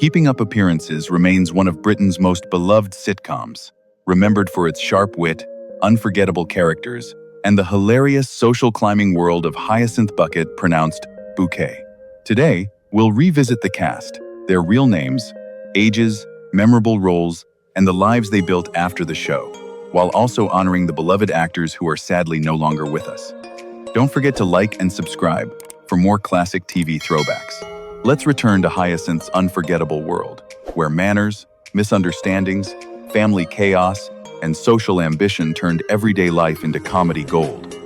Keeping Up Appearances remains one of Britain's most beloved sitcoms, remembered for its sharp wit, unforgettable characters, and the hilarious social climbing world of Hyacinth Bucket, pronounced Bouquet. Today, we'll revisit the cast, their real names, ages, memorable roles, and the lives they built after the show, while also honoring the beloved actors who are sadly no longer with us. Don't forget to like and subscribe for more classic TV throwbacks. Let's return to Hyacinth's unforgettable world, where manners, misunderstandings, family chaos, and social ambition turned everyday life into comedy gold.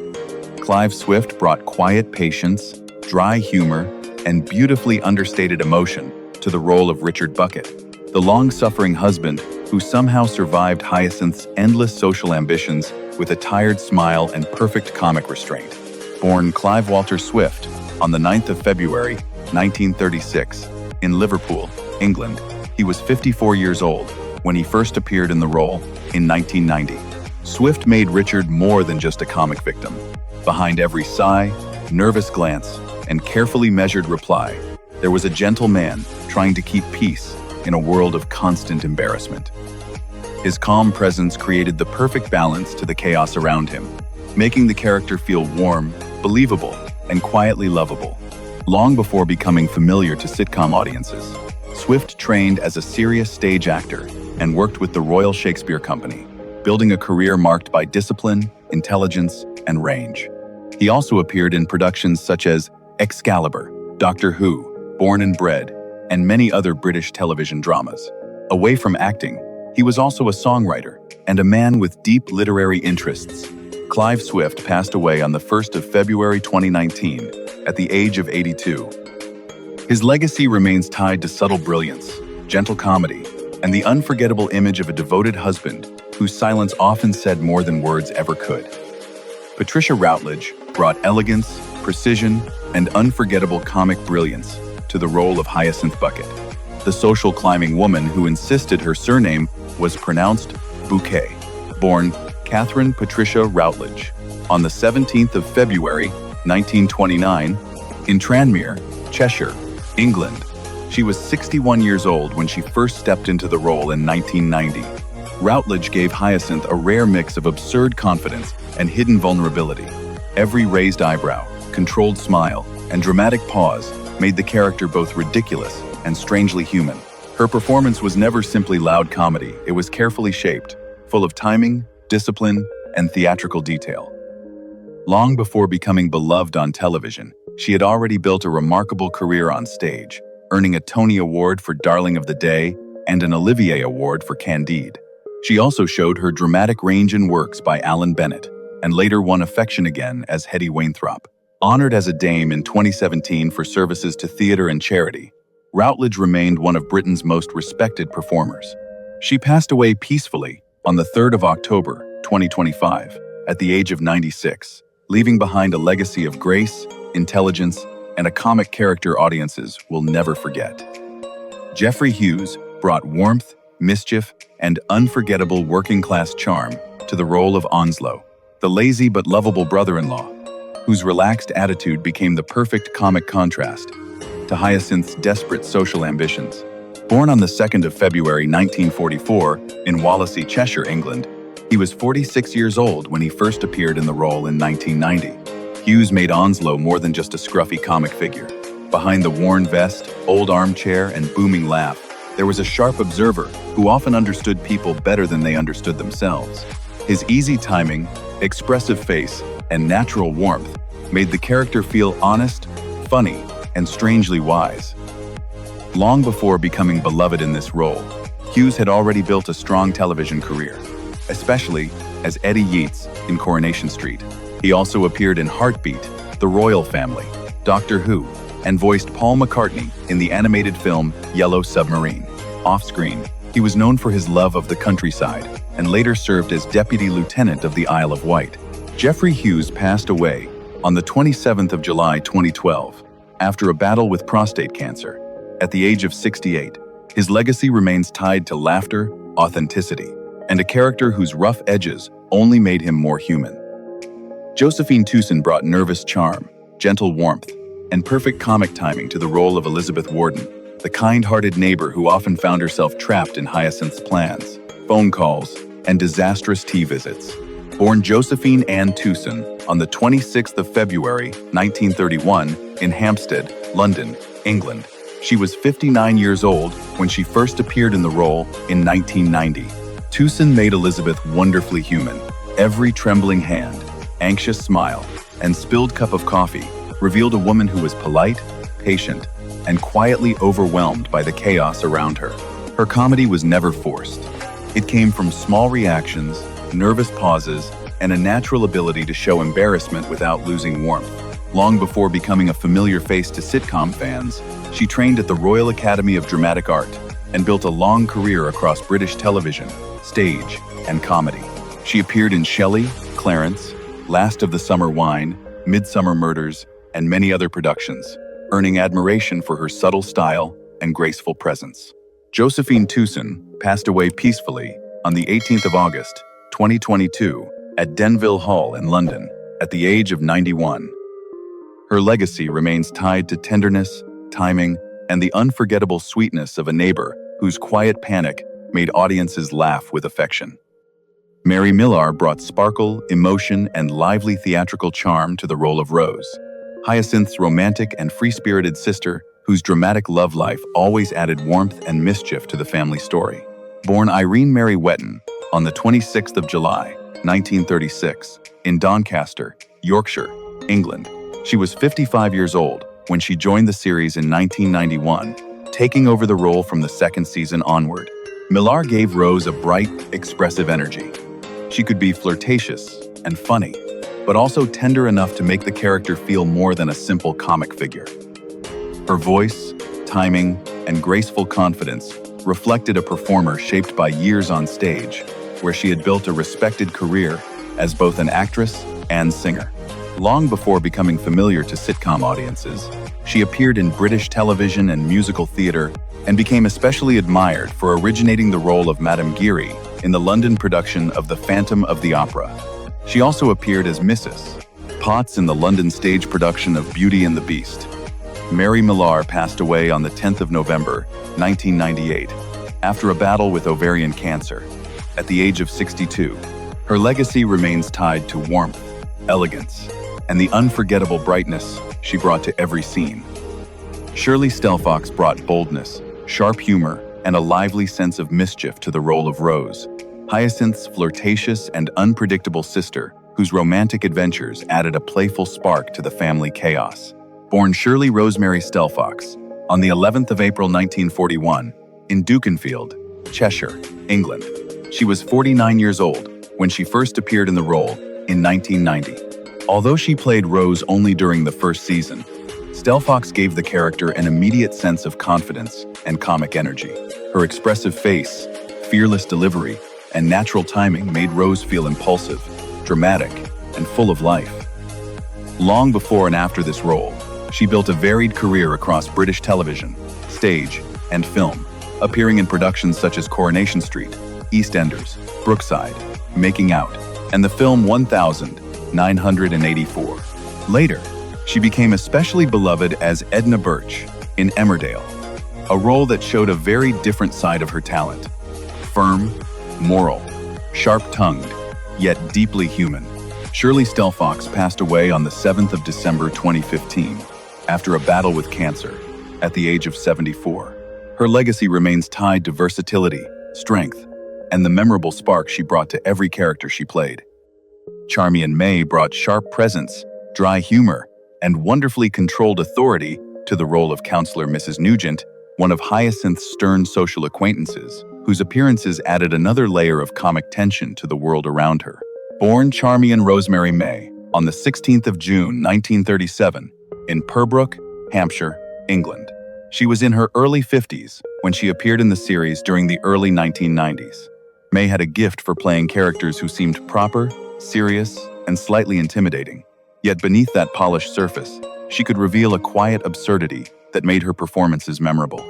Clive Swift brought quiet patience, dry humor, and beautifully understated emotion to the role of Richard Bucket, the long-suffering husband who somehow survived Hyacinth's endless social ambitions with a tired smile and perfect comic restraint. Born Clive Walter Swift on the 9th of February, 1936, in Liverpool, England, he was 54 years old when he first appeared in the role in 1990. Swift made Richard more than just a comic victim. Behind every sigh, nervous glance, and carefully measured reply, there was a gentle man trying to keep peace in a world of constant embarrassment. His calm presence created the perfect balance to the chaos around him, making the character feel warm, believable, and quietly lovable. Long before becoming familiar to sitcom audiences, Swift trained as a serious stage actor and worked with the Royal Shakespeare Company, building a career marked by discipline, intelligence, and range. He also appeared in productions such as Excalibur, Doctor Who, Born and Bred, and many other British television dramas. Away from acting, he was also a songwriter and a man with deep literary interests. Clive Swift passed away on the 1st of February 2019 at the age of 82. His legacy remains tied to subtle brilliance, gentle comedy, and the unforgettable image of a devoted husband whose silence often said more than words ever could. Patricia Routledge brought elegance, precision, and unforgettable comic brilliance to the role of Hyacinth Bucket, the social climbing woman who insisted her surname was pronounced Bouquet. Born Catherine Patricia Routledge on the 17th of February, 1929, in Tranmere, Cheshire, England. She was 61 years old when she first stepped into the role in 1990. Routledge gave Hyacinth a rare mix of absurd confidence and hidden vulnerability. Every raised eyebrow, controlled smile, and dramatic pause made the character both ridiculous and strangely human. Her performance was never simply loud comedy, it was carefully shaped, full of timing, discipline, and theatrical detail. Long before becoming beloved on television, she had already built a remarkable career on stage, earning a Tony Award for Darling of the Day and an Olivier Award for Candide. She also showed her dramatic range in works by Alan Bennett, and later won affection again as Hetty Wainthropp. Honored as a Dame in 2017 for services to theater and charity, Routledge remained one of Britain's most respected performers. She passed away peacefully on the 3rd of October, 2025, at the age of 96, leaving behind a legacy of grace, intelligence, and a comic character audiences will never forget. Geoffrey Hughes brought warmth, mischief, and unforgettable working-class charm to the role of Onslow, the lazy but lovable brother-in-law, whose relaxed attitude became the perfect comic contrast to Hyacinth's desperate social ambitions. Born on the 2nd of February 1944 in Wallasey, Cheshire, England, he was 46 years old when he first appeared in the role in 1990. Hughes made Onslow more than just a scruffy comic figure. Behind the worn vest, old armchair, and booming laugh, there was a sharp observer who often understood people better than they understood themselves. His easy timing, expressive face, and natural warmth made the character feel honest, funny, and strangely wise. Long before becoming beloved in this role, Hughes had already built a strong television career, especially as Eddie Yeats in Coronation Street. He also appeared in Heartbeat, The Royal Family, Doctor Who, and voiced Paul McCartney in the animated film Yellow Submarine. Off-screen, he was known for his love of the countryside and later served as Deputy Lieutenant of the Isle of Wight. Geoffrey Hughes passed away on the 27th of July 2012 after a battle with prostate cancer. At the age of 68, his legacy remains tied to laughter, authenticity, and a character whose rough edges only made him more human. Josephine Tewson brought nervous charm, gentle warmth, and perfect comic timing to the role of Elizabeth Warden, the kind-hearted neighbor who often found herself trapped in Hyacinth's plans, phone calls, and disastrous tea visits. Born Josephine Ann Tewson on the 26th of February, 1931, in Hampstead, London, England. She was 59 years old when she first appeared in the role in 1990. Tewson made Elizabeth wonderfully human. Every trembling hand, anxious smile, and spilled cup of coffee revealed a woman who was polite, patient, and quietly overwhelmed by the chaos around her. Her comedy was never forced. It came from small reactions, nervous pauses, and a natural ability to show embarrassment without losing warmth. Long before becoming a familiar face to sitcom fans, she trained at the Royal Academy of Dramatic Art and built a long career across British television, stage, and comedy. She appeared in Shelley, Clarence, Last of the Summer Wine, Midsummer Murders, and many other productions, earning admiration for her subtle style and graceful presence. Josephine Tewson passed away peacefully on the 18th of August, 2022, at Denville Hall in London, at the age of 91. Her legacy remains tied to tenderness, timing, and the unforgettable sweetness of a neighbor whose quiet panic made audiences laugh with affection. Mary Millar brought sparkle, emotion, and lively theatrical charm to the role of Rose, Hyacinth's romantic and free-spirited sister, whose dramatic love life always added warmth and mischief to the family story. Born Irene Mary Wetton on the 26th of July, 1936, in Doncaster, Yorkshire, England, she was 55 years old when she joined the series in 1991, taking over the role from the second season onward. Millar gave Rose a bright, expressive energy. She could be flirtatious and funny, but also tender enough to make the character feel more than a simple comic figure. Her voice, timing, and graceful confidence reflected a performer shaped by years on stage, where she had built a respected career as both an actress and singer. Long before becoming familiar to sitcom audiences, she appeared in British television and musical theatre and became especially admired for originating the role of Madame Geary in the London production of The Phantom of the Opera. She also appeared as Mrs. Potts in the London stage production of Beauty and the Beast. Mary Millar passed away on the 10th of November, 1998, after a battle with ovarian cancer, at the age of 62. Her legacy remains tied to warmth, elegance, and the unforgettable brightness she brought to every scene. Shirley Stelfox brought boldness, sharp humor, and a lively sense of mischief to the role of Rose, Hyacinth's flirtatious and unpredictable sister, whose romantic adventures added a playful spark to the family chaos. Born Shirley Rosemary Stelfox on the 11th of April 1941 in Dukenfield, Cheshire, England, she was 49 years old when she first appeared in the role in 1990. Although she played Rose only during the first season, Stelfox gave the character an immediate sense of confidence and comic energy. Her expressive face, fearless delivery, and natural timing made Rose feel impulsive, dramatic, and full of life. Long before and after this role, she built a varied career across British television, stage, and film, appearing in productions such as Coronation Street, EastEnders, Brookside, Making Out, and the film 1984. Later, she became especially beloved as Edna Birch in Emmerdale, a role that showed a very different side of her talent. Firm, moral, sharp-tongued, yet deeply human. Shirley Stelfox passed away on the 7th of December 2015 after a battle with cancer at the age of 74. Her legacy remains tied to versatility, strength, and the memorable spark she brought to every character she played. Charmian May brought sharp presence, dry humor, and wonderfully controlled authority to the role of Councillor Mrs. Nugent, one of Hyacinth's stern social acquaintances, whose appearances added another layer of comic tension to the world around her. Born Charmian Rosemary May on the 16th of June 1937 in Pembroke, Hampshire, England. She was in her early 50s when she appeared in the series during the early 1990s. May had a gift for playing characters who seemed proper, serious, and slightly intimidating. Yet beneath that polished surface, she could reveal a quiet absurdity that made her performances memorable.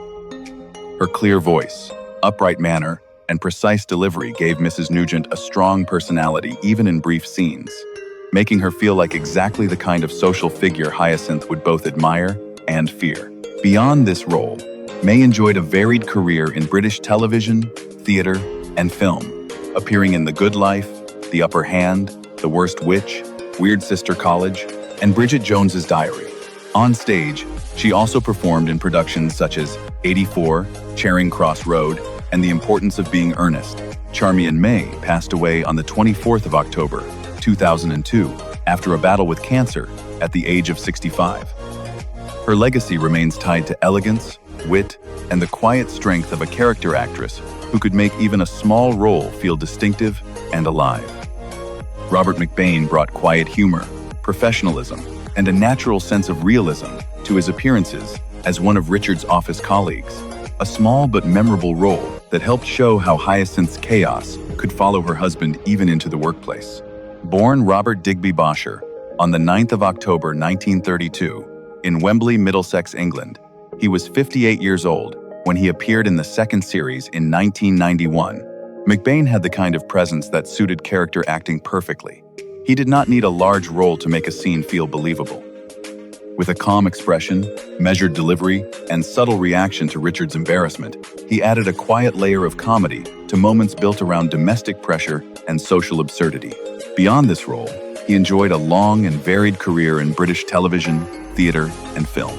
Her clear voice, upright manner, and precise delivery gave Mrs. Nugent a strong personality even in brief scenes, making her feel like exactly the kind of social figure Hyacinth would both admire and fear. Beyond this role, May enjoyed a varied career in British television, theatre, and film, appearing in The Good Life, The Upper Hand, The Worst Witch, Weird Sister College, and Bridget Jones's Diary. On stage, she also performed in productions such as 84, Charing Cross Road, and The Importance of Being Earnest. Charmian May passed away on the 24th of October, 2002, after a battle with cancer at the age of 65. Her legacy remains tied to elegance, wit, and the quiet strength of a character actress who could make even a small role feel distinctive and alive. Robert McBain brought quiet humor, professionalism, and a natural sense of realism to his appearances as one of Richard's office colleagues, a small but memorable role that helped show how Hyacinth's chaos could follow her husband even into the workplace. Born Robert Digby Bosher on the 9th of October 1932 in Wembley, Middlesex, England, he was 58 years old when he appeared in the second series in 1991. McBain had the kind of presence that suited character acting perfectly. He did not need a large role to make a scene feel believable. With a calm expression, measured delivery, and subtle reaction to Richard's embarrassment, he added a quiet layer of comedy to moments built around domestic pressure and social absurdity. Beyond this role, he enjoyed a long and varied career in British television, theatre, and film,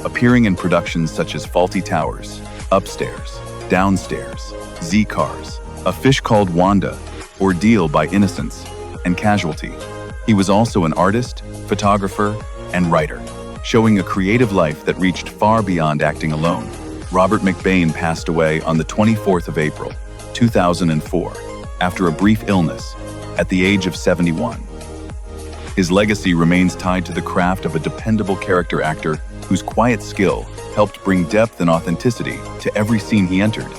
appearing in productions such as Fawlty Towers, Upstairs, Downstairs, Z-Cars, A Fish Called Wanda, Ordeal by Innocence, and Casualty. He was also an artist, photographer, and writer, showing a creative life that reached far beyond acting alone. Robert McBain passed away on the 24th of April, 2004, after a brief illness, at the age of 71. His legacy remains tied to the craft of a dependable character actor whose quiet skill helped bring depth and authenticity to every scene he entered.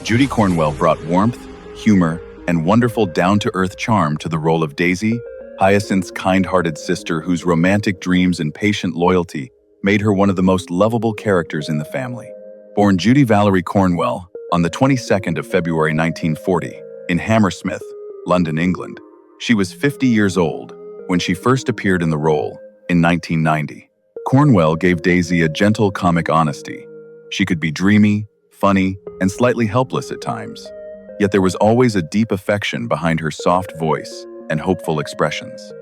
Judy Cornwell brought warmth, humor, and wonderful down-to-earth charm to the role of Daisy, Hyacinth's kind-hearted sister whose romantic dreams and patient loyalty made her one of the most lovable characters in the family. Born Judy Valerie Cornwell on the 22nd of February 1940 in Hammersmith, London, England, she was 50 years old when she first appeared in the role in 1990. Cornwell gave Daisy a gentle comic honesty. She could be dreamy, funny, and slightly helpless at times. Yet there was always a deep affection behind her soft voice and hopeful expressions.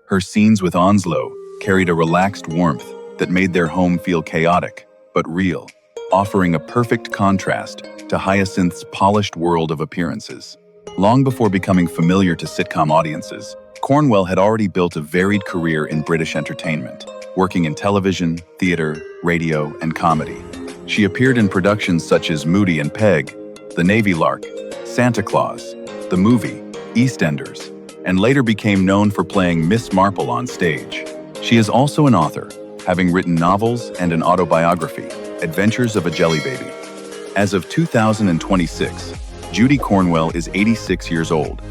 Her scenes with Onslow carried a relaxed warmth that made their home feel chaotic, but real, offering a perfect contrast to Hyacinth's polished world of appearances. Long before becoming familiar to sitcom audiences, Cornwell had already built a varied career in British entertainment, working in television, theatre, radio, and comedy. She appeared in productions such as Moody and Peg, The Navy Lark, Santa Claus, the movie, EastEnders, and later became known for playing Miss Marple on stage. She is also an author, having written novels and an autobiography, Adventures of a Jelly Baby. As of 2026, Judy Cornwell is 86 years old.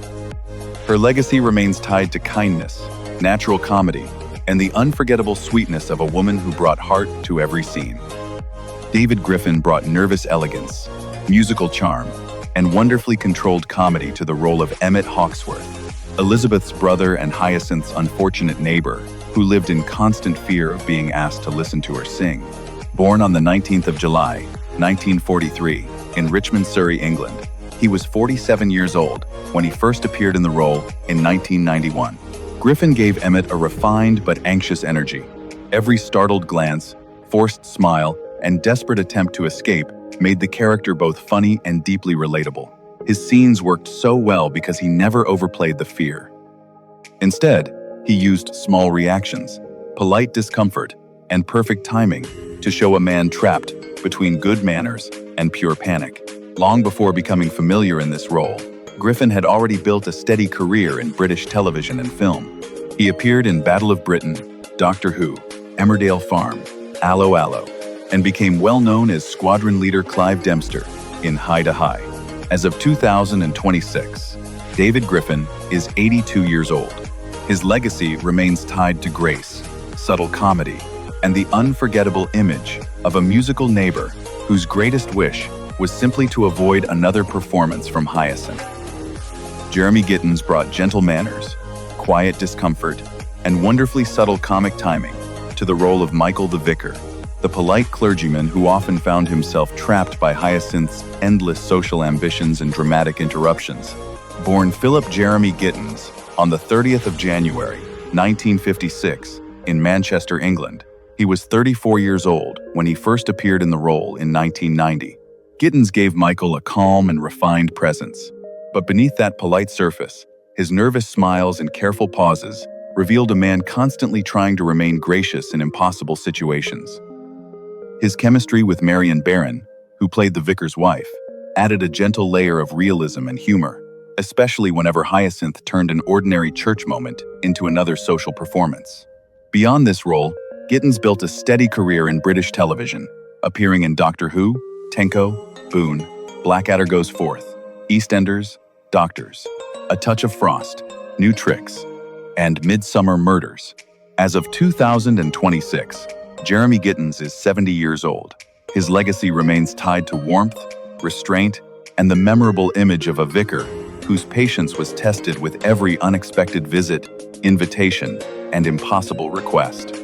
Her legacy remains tied to kindness, natural comedy, and the unforgettable sweetness of a woman who brought heart to every scene. David Griffin brought nervous elegance, musical charm, and wonderfully controlled comedy to the role of Emmet Hawksworth, Elizabeth's brother and Hyacinth's unfortunate neighbor, who lived in constant fear of being asked to listen to her sing. Born on the 19th of July, 1943, in Richmond, Surrey, England, he was 47 years old when he first appeared in the role in 1991. Griffin gave Emmet a refined but anxious energy. Every startled glance, forced smile, and desperate attempt to escape made the character both funny and deeply relatable. His scenes worked so well because he never overplayed the fear. Instead, he used small reactions, polite discomfort, and perfect timing to show a man trapped between good manners and pure panic. Long before becoming familiar in this role, Griffin had already built a steady career in British television and film. He appeared in Battle of Britain, Doctor Who, Emmerdale Farm, Allo Allo, and became well known as Squadron Leader Clive Dempster in High to High. As of 2026, David Griffin is 82 years old. His legacy remains tied to grace, subtle comedy, and the unforgettable image of a musical neighbor whose greatest wish was simply to avoid another performance from Hyacinth. Jeremy Gittins brought gentle manners, quiet discomfort, and wonderfully subtle comic timing to the role of Michael the Vicar, the polite clergyman who often found himself trapped by Hyacinth's endless social ambitions and dramatic interruptions. Born Philip Jeremy Gittins on the 30th of January, 1956, in Manchester, England, he was 34 years old when he first appeared in the role in 1990. Gittins gave Michael a calm and refined presence. But beneath that polite surface, his nervous smiles and careful pauses revealed a man constantly trying to remain gracious in impossible situations. His chemistry with Marion Barron, who played the vicar's wife, added a gentle layer of realism and humor, especially whenever Hyacinth turned an ordinary church moment into another social performance. Beyond this role, Gittins built a steady career in British television, appearing in Doctor Who, Tenko, Boone, Blackadder Goes Forth, EastEnders, Doctors, A Touch of Frost, New Tricks, and Midsummer Murders. As of 2026, Jeremy Gittins is 70 years old. His legacy remains tied to warmth, restraint, and the memorable image of a vicar whose patience was tested with every unexpected visit, invitation, and impossible request.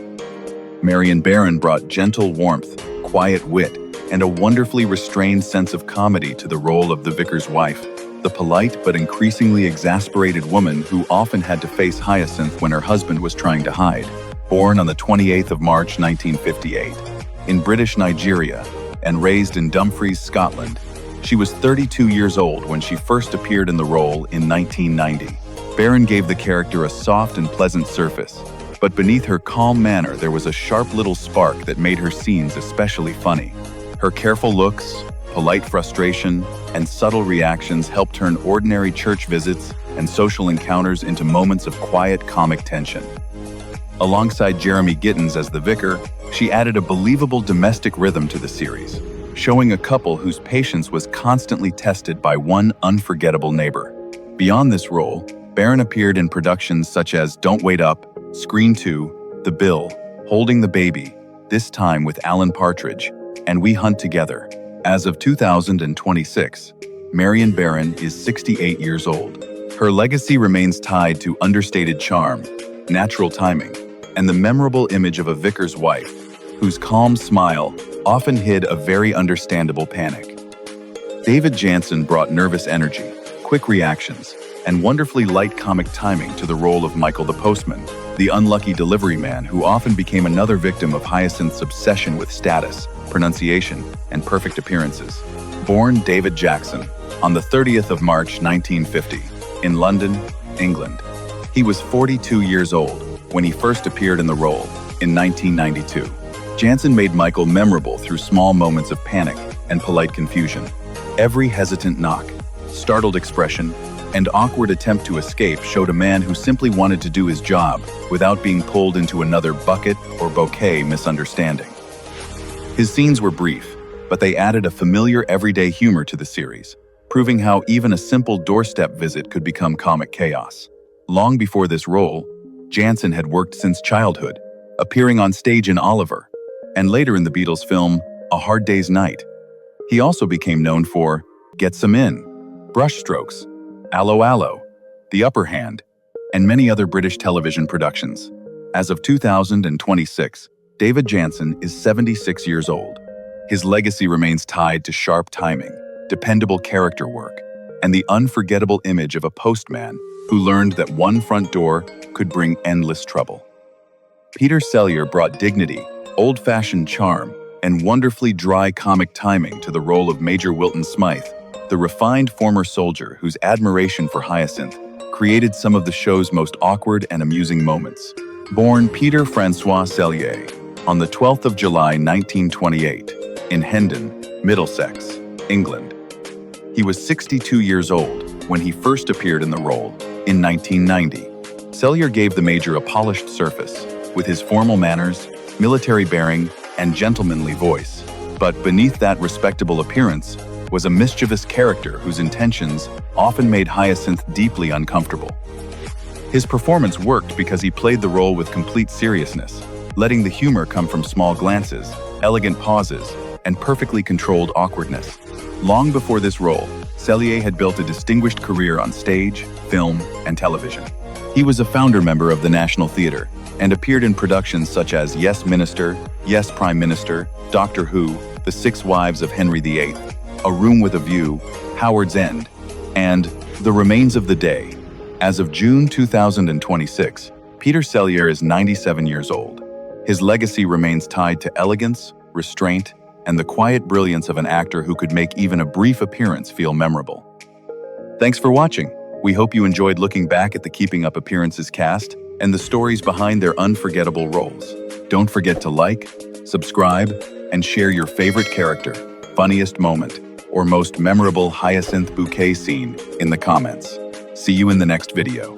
Marion Barron brought gentle warmth, quiet wit, and a wonderfully restrained sense of comedy to the role of the vicar's wife, the polite but increasingly exasperated woman who often had to face Hyacinth when her husband was trying to hide. Born on the 28th of March 1958, in British Nigeria, and raised in Dumfries, Scotland, she was 32 years old when she first appeared in the role in 1990. Barron gave the character a soft and pleasant surface, but beneath her calm manner there was a sharp little spark that made her scenes especially funny. Her careful looks, polite frustration, and subtle reactions helped turn ordinary church visits and social encounters into moments of quiet comic tension. Alongside Jeremy Gittins as the vicar, she added a believable domestic rhythm to the series, showing a couple whose patience was constantly tested by one unforgettable neighbor. Beyond this role, Barron appeared in productions such as Don't Wait Up, Screen 2, The Bill, Holding the Baby, this time with Alan Partridge, and We Hunt Together. As of 2026, Marion Barron is 68 years old. Her legacy remains tied to understated charm, natural timing, and the memorable image of a vicar's wife, whose calm smile often hid a very understandable panic. David Jansen brought nervous energy, quick reactions, and wonderfully light comic timing to the role of Michael the Postman, the unlucky delivery man who often became another victim of Hyacinth's obsession with status, pronunciation, and perfect appearances. Born David Jackson on the 30th of March 1950, in London, England, he was 42 years old when he first appeared in the role in 1992. Jansen made Michael memorable through small moments of panic and polite confusion. Every hesitant knock, startled expression, and awkward attempt to escape showed a man who simply wanted to do his job without being pulled into another Bucket or Bouquet misunderstanding. His scenes were brief, but they added a familiar everyday humor to the series, proving how even a simple doorstep visit could become comic chaos. Long before this role, Jansen had worked since childhood, appearing on stage in Oliver, and later in the Beatles' film A Hard Day's Night. He also became known for Get Some In, Brushstrokes, Allo Allo, The Upper Hand, and many other British television productions. As of 2026, David Jansen is 76 years old. His legacy remains tied to sharp timing, dependable character work, and the unforgettable image of a postman who learned that one front door could bring endless trouble. Peter Cellier brought dignity, old-fashioned charm, and wonderfully dry comic timing to the role of Major Wilton Smythe, the refined former soldier whose admiration for Hyacinth created some of the show's most awkward and amusing moments. Born Peter Francois Cellier on the 12th of July 1928 in Hendon, Middlesex, England. He was 62 years old when he first appeared in the role in 1990. Cellier gave the Major a polished surface, with his formal manners, military bearing, and gentlemanly voice. But beneath that respectable appearance was a mischievous character whose intentions often made Hyacinth deeply uncomfortable. His performance worked because he played the role with complete seriousness, letting the humor come from small glances, elegant pauses, and perfectly controlled awkwardness. Long before this role, Cellier had built a distinguished career on stage, film, and television. He was a founder member of the National Theatre and appeared in productions such as Yes Minister, Yes Prime Minister, Doctor Who, The Six Wives of Henry VIII, A Room with a View, Howard's End, and The Remains of the Day. As of June 2026, Peter Cellier is 97 years old. His legacy remains tied to elegance, restraint, and the quiet brilliance of an actor who could make even a brief appearance feel memorable. Thanks for watching. We hope you enjoyed looking back at the Keeping Up Appearances cast and the stories behind their unforgettable roles. Don't forget to like, subscribe, and share your favorite character, funniest moment, or most memorable Hyacinth Bouquet scene in the comments. See you in the next video.